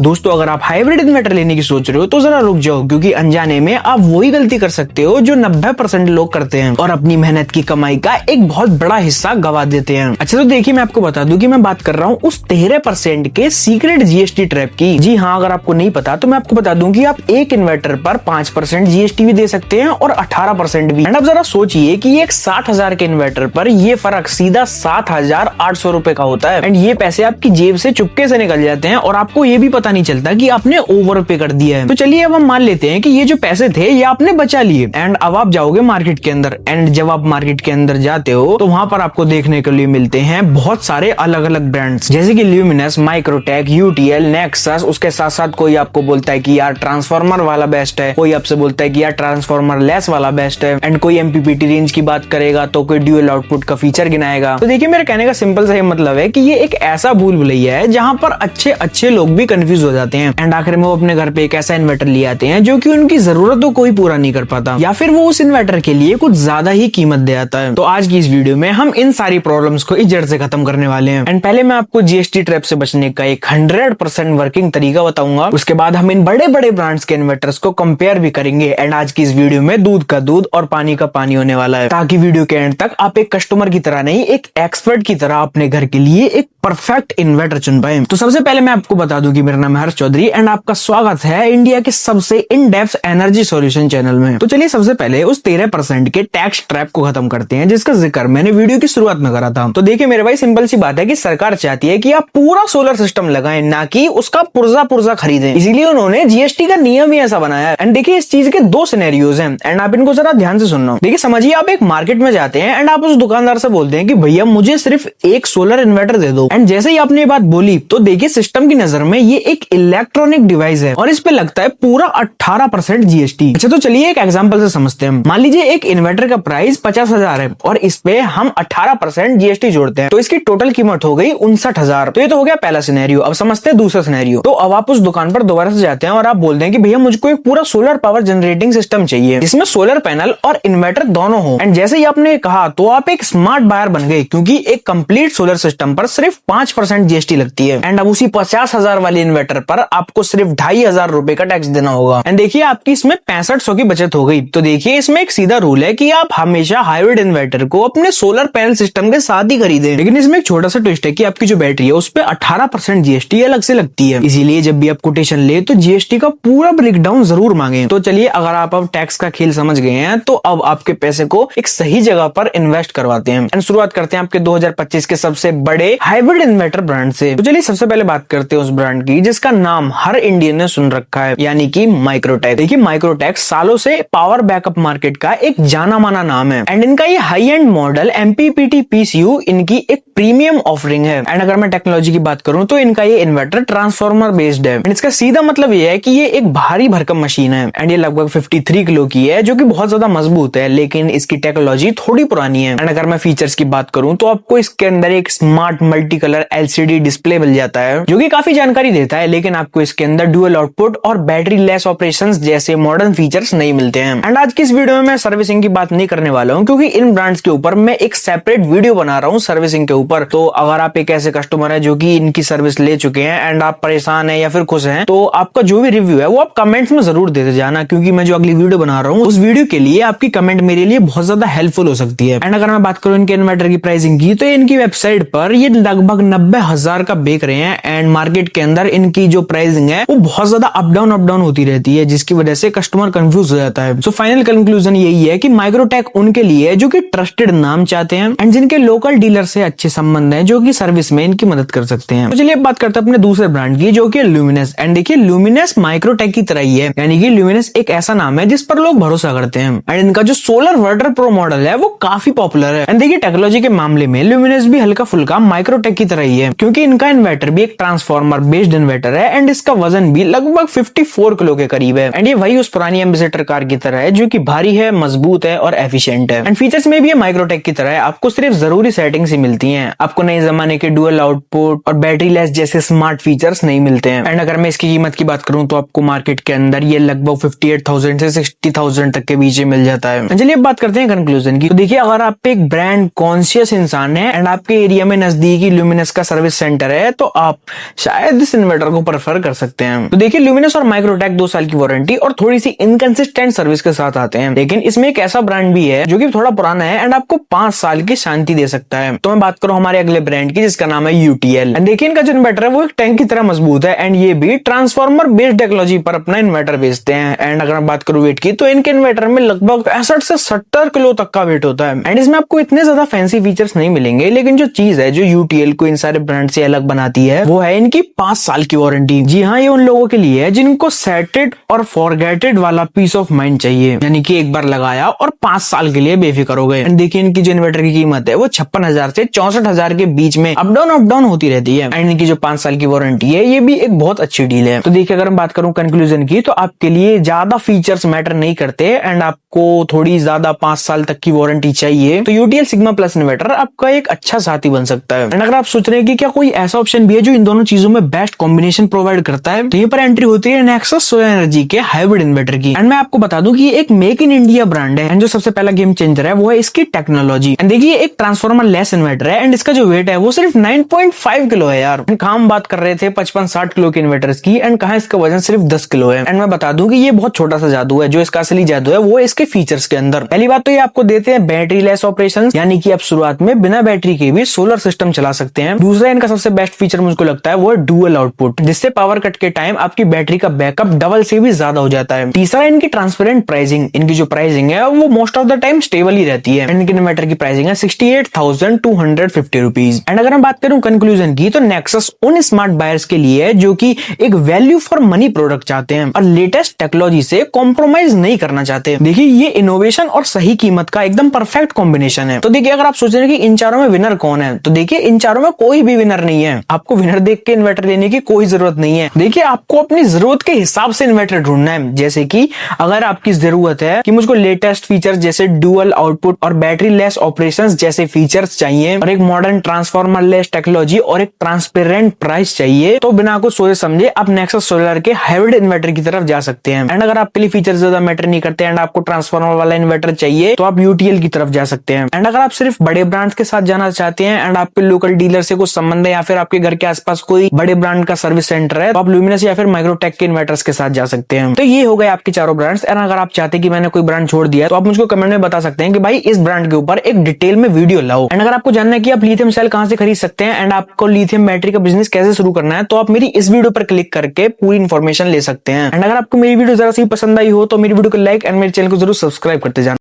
दोस्तों अगर आप हाइब्रिड इन्वर्टर लेने की सोच रहे हो तो जरा रुक जाओ, क्योंकि अनजाने में आप वही गलती कर सकते हो जो 90% लोग करते हैं और अपनी मेहनत की कमाई का एक बहुत बड़ा हिस्सा गवा देते हैं। अच्छा तो देखिए, मैं आपको बता दूं कि मैं बात कर रहा हूँ उस 13% के सीक्रेट जीएसटी ट्रैप की। जी हाँ, अगर आपको नहीं पता तो मैं आपको बता दूं कि आप एक इन्वर्टर पर 5% जीएसटी भी दे सकते हैं और 18% भी। एंड अब जरा सोचिए कि एक 60,000 के इन्वर्टर पर ये फर्क सीधा 7,800 रुपए का होता है। एंड ये पैसे आपकी जेब से चुपके से निकल जाते हैं और आपको ये भी पता नहीं चलता कि आपने ओवर पे कर दिया है। तो चलिए अब हम मान लेते हैं कि ये जो पैसे थे ये आपने बचा लिए एंड अब आप जाओगे मार्केट के अंदर। एंड जब आप मार्केट के अंदर जाते हो तो वहां पर आपको देखने के लिए मिलते हैं बहुत सारे अलग अलग ब्रांड्स, जैसे कि ल्यूमिनस, माइक्रोटेक, यूटीएल, नेक्सस। उसके साथ साथ कोई आपको बोलता है कि यार ट्रांसफार्मर वाला बेस्ट है, कोई आपसे बोलता है कि यार ट्रांसफार्मर लेस वाला बेस्ट है, एंड कोई एमपीपीटी रेंज की बात करेगा तो कोई ड्यूअल आउटपुट का फीचर गिनाएगा। तो देखिए, मेरे कहने का सिंपल सा मतलब है कि ये एक ऐसा भूल भुलैया है जहां पर अच्छे अच्छे लोग भी कंफ्यूज हो जाते हैं एंड आखिर में वो अपने घर पे एक ऐसा इन्वर्टर ले आते हैं जो कि उनकी जरूरतों को ही पूरा नहीं कर पाता, या फिर वो उस इन्वर्टर के लिए कुछ ज्यादा ही कीमत दे आता है। तो आज की इस वीडियो में हम इन सारी प्रॉब्लम्स को जड़ से खत्म करने वाले हैं। एंड पहले मैं आपको जीएसटी ट्रैप से बचने का एक 100% वर्किंग तरीका बताऊंगा। उसके बाद हम इन बड़े बड़े ब्रांड्स के इन्वर्टर्स को कंपेयर भी करेंगे। एंड आज की इस वीडियो में दूध का दूध और पानी का पानी होने वाला है, ताकि वीडियो के एंड तक आप एक कस्टमर की तरह नहीं, एक एक्सपर्ट की तरह अपने घर के लिए एक परफेक्ट इन्वर्टर चुन पाए। तो सबसे पहले मैं आपको बता दूं कि मेरा नाम है हर्ष चौधरी एंड आपका स्वागत है इंडिया के सबसे in depth energy solution channel में। तो चलिए सबसे पहले उस 13% के टैक्स ट्रैप को खत्म करते हैं, जिसका जिक्र मैंने वीडियो की शुरुआत में करा था। तो देखिए मेरे भाई, सिंपल सी बात है कि सरकार चाहती है कि आप पूरा सोलर सिस्टम लगाएं, ना कि उसका पुर्जा पुर्जा खरीदें। इसीलिए उन्होंने जीएसटी का नियम ही ऐसा बनाया है। एंड देखिए, इस चीज के दो सिनेरियोज हैं एंड आप इनको जरा ध्यान से सुनना। देखिए समझिए, आप एक मार्केट में जाते हैं एंड आप उस दुकानदार से बोलते हैं कि भैया मुझे सिर्फ एक सोलर इन्वर्टर दे दो। एंड जैसे ही आपने बात बोली तो देखिए, सिस्टम की नजर में ये एक इलेक्ट्रॉनिक डिवाइस है और इस पे लगता है पूरा 18% जीएसटी। अच्छा तो चलिए एक एग्जांपल से समझते हैं। मान लीजिए एक इन्वर्टर का प्राइस 50,000 है और इस पे हम 18% जीएसटी जोड़ते हैं, तो इसकी टोटल कीमत हो गई 59,000। तो ये तो हो गया पहला सिनेरियो। अब समझते हैं दूसरा सिनेरियो। तो अब आप उस दुकान पर दोबारा से जाते हैं और आप बोलते हैं कि भैया मुझको एक पूरा सोलर पावर जनरेटिंग सिस्टम चाहिए, जिसमें सोलर पैनल और इन्वर्टर दोनों हो। एंड जैसे ही आपने कहा तो आप एक स्मार्ट बायर बन गए, क्योंकि एक कंप्लीट सोलर सिस्टम पर सिर्फ 5% जीएसटी लगती है। एंड अब उसी 50,000 वाले इन्वर्टर पर आपको सिर्फ 2,500 रुपए का टैक्स देना होगा। एंड देखिए, आपकी इसमें 6500 की बचत हो गई। तो देखिए, इसमें एक सीधा रूल है कि आप हमेशा हाइब्रिड इन्वर्टर को अपने सोलर पैनल सिस्टम के साथ ही खरीदें। लेकिन इसमें एक छोटा सा ट्विस्ट है कि आपकी जो बैटरी है उस पर 18% जीएसटी अलग से लगती है। इसीलिए जब भी आप कोटेशन ले तो जीएसटी का पूरा ब्रेकडाउन जरूर मांगे। तो चलिए, अगर आप अब टैक्स का खेल समझ गए हैं तो अब आपके पैसे को एक सही जगह पर इन्वेस्ट करवाते हैं। एंड शुरुआत करते हैं आपके 2025 के सबसे बड़े हाइब्रिड इन्वर्टर ब्रांड से। तो चलिए सबसे पहले बात करते हैं उस ब्रांड की जिसका नाम हर इंडियन ने सुन रखा है, यानी कि माइक्रोटेक। देखिए, माइक्रोटेक सालों से पावर बैकअप मार्केट का एक जाना माना नाम है एंड इनका ये high and model MPPT PCU इनकी एक प्रीमियम ऑफरिंग है। एंड अगर मैं टेक्नोलॉजी की बात करूं तो इनका ये इन्वर्टर ट्रांसफार्मर बेस्ड है। एंड इसका सीधा मतलब ये है कि ये एक भारी भरकम मशीन है एंड ये लगभग 53 किलो की है, जो कि बहुत ज्यादा मजबूत है, लेकिन इसकी टेक्नोलॉजी थोड़ी पुरानी है। एंड अगर मैं फीचर्स की बात करूं तो आपको इसके अंदर एक smart multi colour LCD display मिल जाता है, जो कि काफी जानकारी देता है, लेकिन आपको इसके अंदर डुअल आउटपुट और बैटरी लेस ऑपरेशंस जैसे मॉडर्न फीचर्स नहीं मिलते हैं। एंड आज की इस वीडियो में मैं सर्विसिंग की बात नहीं करने वाला हूं, क्योंकि इन ब्रांड्स के ऊपर मैं एक सेपरेट वीडियो बना रहा हूं सर्विसिंग के ऊपर। तो अगर आप एक ऐसे कस्टमर है जो कि इनकी सर्विस ले चुके हैं एंड आप परेशान है या फिर खुश हैं, तो आपका जो भी रिव्यू है वो आप कमेंट्स में जरूर देते जाना, क्योंकि मैं जो अगली वीडियो बना रहा हूँ उस वीडियो के लिए आपकी कमेंट मेरे लिए बहुत ज्यादा हेल्पफुल हो सकती है। एंड अगर मैं बात करूं इनके इन्वर्टर की प्राइसिंग की, तो इनकी वेबसाइट पर ये लगभग 90,000 का बेच रहे हैं एंड मार्केट के अंदर इनकी जो प्राइसिंग है वो बहुत ज्यादा अप डाउन होती रहती है, जिसकी वजह से कस्टमर कंफ्यूज हो जाता है। सो फाइनल कंक्लूजन यही है कि माइक्रोटेक उनके लिए जो कि ट्रस्टेड नाम चाहते हैं एंड जिनके लोकल डीलर से अच्छे संबंध है, जो कि सर्विस में इनकी मदद कर सकते हैं। तो चलिए बात करते हैं अपने दूसरे ब्रांड की, जो कि ल्यूमिनस। एंड देखिए, ल्यूमिनस माइक्रोटेक की तरह ही है, यानी कि ल्यूमिनस एक ऐसा नाम है जिस पर लोग भरोसा करते हैं। एंड इनका जो सोलर वर्टर प्रो मॉडल है वो काफी पॉपुलर है। एंड देखिए, टेक्नोलॉजी के मामले में ल्यूमिनस भी हल्का फुल्का माइक्रोटेक की तरह ही है, क्योंकि इनका इन्वर्टर भी एक ट्रांसफार्मर बेस्ड इन्वर्टर है एंड इसका वजन भी लगभग 54 किलो के करीब है। एंड ये वही उस पुरानी एम्बेसडर कार की तरह है, जो कि भारी है, मजबूत है और एफिशिएंट है। एंड फीचर्स में भी ये माइक्रोटेक की तरह है, आपको सिर्फ जरूरी सेटिंग्स ही मिलती हैं। आपको नए जमाने के डुअल आउटपुट और बैटरी लेस जैसे स्मार्ट फीचर्स नहीं मिलते हैं। एंड अगर मैं इसकी कीमत की बात करूं तो आपको मार्केट के अंदर ये लगभग 58,000 से 60,000 तक के बीच में मिल जाता है। चलिए अब बात करते हैं कंक्लूजन की। तो देखिए, अगर आप एक ब्रांड कॉन्शियस इंसान है एंड आपके एरिया में नजदीकी ल्यूमिनस का सर्विस सेंटर है, तो आप शायद इस इन्वर्टर को प्रेफर कर सकते हैं। तो देखिए ल्यूमिनस और माइक्रोटेक 2 साल की वारंटी और थोड़ी सी इनकंसिस्टेंट सर्विस के साथ आते हैं, लेकिन इसमें एक ऐसा ब्रांड भी है जो कि थोड़ा पुराना है एंड आपको 5 साल की शांति दे सकता है। तो मैं बात करूं हमारे अगले ब्रांड की जिसका नाम है यूटीएल। एंड देखिए इनका जो इन्वर्टर है वो एक टैंक की तरह मजबूत है एंड ये भी ट्रांसफार्मर बेस्ड टेक्नोलॉजी पर अपना इन्वर्टर बेचते हैं। एंड अगर मैं बात करूं वेट की तो इनके इन्वर्टर में लगभग 65 से 70 किलो तक का वेट होता है। एंड इसमें आपको इतने ज्यादा फैंसी फीचर्स नहीं मिलेंगे, लेकिन जो चीज है जो यूटीएल को इन सारे ब्रांड से अलग बनाती है वो है इनकी 5 साल की वारंटी। जी हाँ, ये उन लोगों के लिए है जिनको सेटेड और फॉरगेटेड वाला पीस ऑफ माइंड चाहिए, यानी कि एक बार लगाया और 5 साल के लिए बेफिक्र हो गए। देखिए इनकी जो इन्वर्टर की कीमत है वो 56,000 से 64,000 के बीच में अप डाउन होती रहती है। एंड इनकी जो 5 साल की वारंटी है ये भी एक बहुत अच्छी डील है। तो देखिए अगर मैं बात करूं कंक्लूजन की तो आपके लिए ज्यादा फीचर्स मैटर नहीं करते एंड आपको थोड़ी ज्यादा 5 साल तक की वारंटी चाहिए तो यूटीएल सिग्मा प्लस इन्वर्टर आपका एक अच्छा साथी बन सकता है। एंड अगर आप सोच रहे हैं कि क्या कोई ऐसा ऑप्शन भी है जो इन दोनों चीजों में बेस्ट कॉम्बिनेशन प्रोवाइड करता है, तो यहाँ पर एंट्री होती है नेक्सस सोलर एनर्जी के हाइब्रिड इन्वर्टर की। एंड मैं आपको बता दूं कि ये एक मेक इन इंडिया ब्रांड है एंड जो सबसे पहला गेम चेंजर है वो है इसकी टेक्नोलॉजी। एंड देखिए एक ट्रांसफॉर्मर लेस इन्वर्टर है एंड इसका जो वेट है वो सिर्फ 9.5 किलो है यार। कहाँ हम बात कर रहे थे 55-60 किलो के इन्वर्टर्स की एंड कहाँ इसका वजन सिर्फ 10 किलो है। एंड मैं बता दूं कि ये बहुत छोटा सा जादू है, जो इसका असली जादू है वो इसके फीचर्स के अंदर। पहली बात तो ये आपको देते हैं बैटरी लेस ऑपरेशन, यानी कि आप शुरुआत में बिना बैटरी के भी सोलर सिस्टम चला सकते हैं। दूसरा इनका सबसे बेस्ट फीचर मुझको लगता है वो है डुअल आउटपुट, जिससे पावर कट के टाइम आपकी बैटरी का बैकअप डबल से भी ज्यादा हो जाता है। तीसरा इनकी ट्रांसपेरेंट प्राइसिंग, इनकी जो प्राइसिंग है वो most of the time stable ही रहती है। इनके इन्वर्टर की प्राइसिंग है 68,250 रुपीज। एंड अगर मैं बात करूं कंक्लूजन की तो नेक्सस उन स्मार्ट बायर्स के लिए है जो कि एक वैल्यू फॉर मनी प्रोडक्ट चाहते हैं और लेटेस्ट टेक्नोलॉजी से कॉम्प्रोमाइज नहीं करना चाहते। देखिए ये इनोवेशन और सही कीमत का एकदम परफेक्ट कॉम्बिनेशन है। तो देखिए अगर आप सोच रहे हैं कि इन चारों में विनर कौन है, तो देखिए इन चारों में कोई भी विनर नहीं है। आपको विनर देख के इन्वर्टर लेने की कोई जरूरत नहीं है। देखिए आपको अपनी जरूरत के हिसाब से इन्वर्टर ढूंढना है। जैसे कि अगर आपकी जरूरत है कि मुझको लेटेस्ट फीचर्स जैसे डुअल आउटपुट और बैटरी लेस ऑपरेशंस जैसे फीचर्स चाहिए और एक मॉडर्न ट्रांसफार्मर लेस टेक्नोलॉजी और एक ट्रांसपेरेंट प्राइस चाहिए, तो बिना कुछ सोचे समझे आप नेक्सस सोलर के हाइब्रिड इन्वर्टर की तरफ जा सकते हैं। एंड अगर आपके लिए फीचर ज्यादा मैटर नहीं करते एंड आपको ट्रांसफार्मर वाला इन्वर्टर चाहिए तो आप यूटीएल की तरफ जा सकते हैं। एंड अगर आप सिर्फ बड़े ब्रांड्स के साथ जाना चाहते हैं एंड आपके लोकल डीलर से कुछ संबंध है या फिर आपके घर के आसपास कोई बड़े ब्रांड का सर्विस सेंटर है तो आप ल्यूमिनस या फिर माइक्रोटेक के इन्वर्टर्स के साथ जा सकते हैं। तो ये हो गए आपके चारों ब्रांड्स। एंड अगर आप चाहते हैं कि मैंने कोई ब्रांड छोड़ दिया तो आप मुझको कमेंट में बता सकते हैं कि भाई इस ब्रांड के ऊपर एक डिटेल में वीडियो लाओ। एंड अगर आपको जानना है कि आप लिथियम सेल कहां से खरीद सकते हैं एंड आपको लिथियम बैटरी का बिजनेस कैसे शुरू करना है तो आप मेरी इस वीडियो पर क्लिक करके पूरी इन्फॉर्मेशन ले सकते हैं। एंड अगर आपको मेरी वीडियो जरा सी पसंद आई हो तो मेरी वीडियो को लाइक एंड मेरे चैनल को जरूर सब्सक्राइब करते जाना।